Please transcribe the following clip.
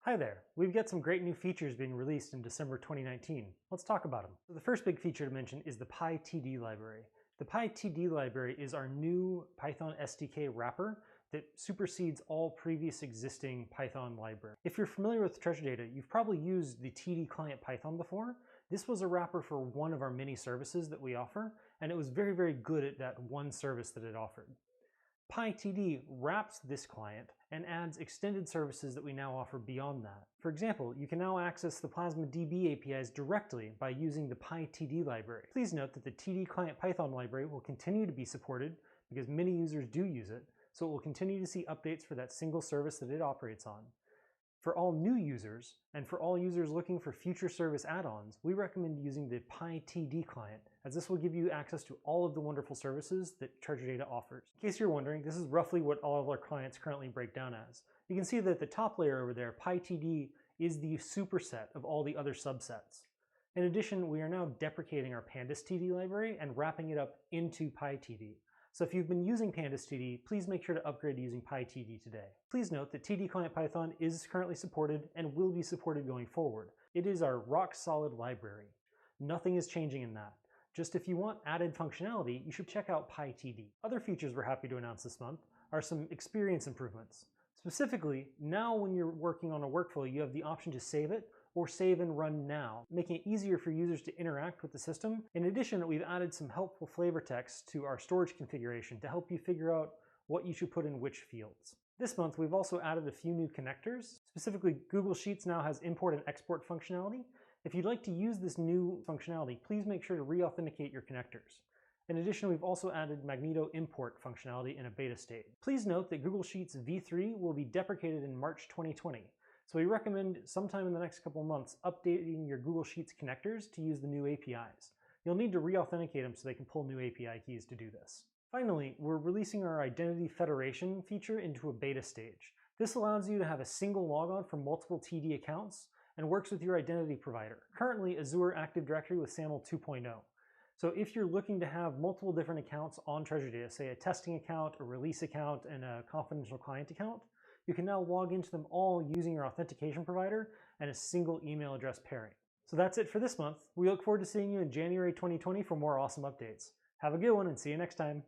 Hi there. We've got some great new features being released in December 2019. Let's talk about them. So the first big feature to mention is the pytd library. The pytd library is our new Python SDK wrapper that supersedes all previous existing Python libraries. If you're familiar with Treasure Data, you've probably used the td client Python before. This was a wrapper for one of our many services that we offer, and it was very, very good at that one service that it offered. pytd wraps this client and adds extended services that we now offer beyond that. For example, you can now access the Plasma DB APIs directly by using the pytd library. Please note that the td client Python library will continue to be supported because many users do use it, so it will continue to see updates for that single service that it operates on. For all new users, and for all users looking for future service add-ons, we recommend using the pytd client, as this will give you access to all of the wonderful services that Treasure Data offers. In case you're wondering, this is roughly what all of our clients currently break down as. You can see that the top layer over there, pytd, is the superset of all the other subsets. In addition, we are now deprecating our pandas.td library and wrapping it up into pytd. So if you've been using pandas.td, please make sure to upgrade to using pytd today. Please note that td client Python is currently supported and will be supported going forward. It is our rock-solid library. Nothing is changing in that. Just if you want added functionality, you should check out pytd. Other features we're happy to announce this month are some experience improvements. Specifically, now when you're working on a workflow, you have the option to save it or save and run now, making it easier for users to interact with the system. In addition, we've added some helpful flavor text to our storage configuration to help you figure out what you should put in which fields. This month, we've also added a few new connectors. Specifically, Google Sheets now has import and export functionality. If you'd like to use this new functionality, please make sure to re-authenticate your connectors. In addition, we've also added Magneto import functionality in a beta state. Please note that Google Sheets v3 will be deprecated in March 2020. So we recommend sometime in the next couple months updating your Google Sheets connectors to use the new APIs. You'll need to re-authenticate them so they can pull new API keys to do this. Finally, we're releasing our identity federation feature into a beta stage. This allows you to have a single logon for multiple TD accounts and works with your identity provider. Currently, Azure Active Directory with SAML 2.0. So if you're looking to have multiple different accounts on Treasure Data, say a testing account, a release account, and a confidential client account, you can now log into them all using your authentication provider and a single email address pairing. So that's it for this month. We look forward to seeing you in January 2020 for more awesome updates. Have a good one and see you next time.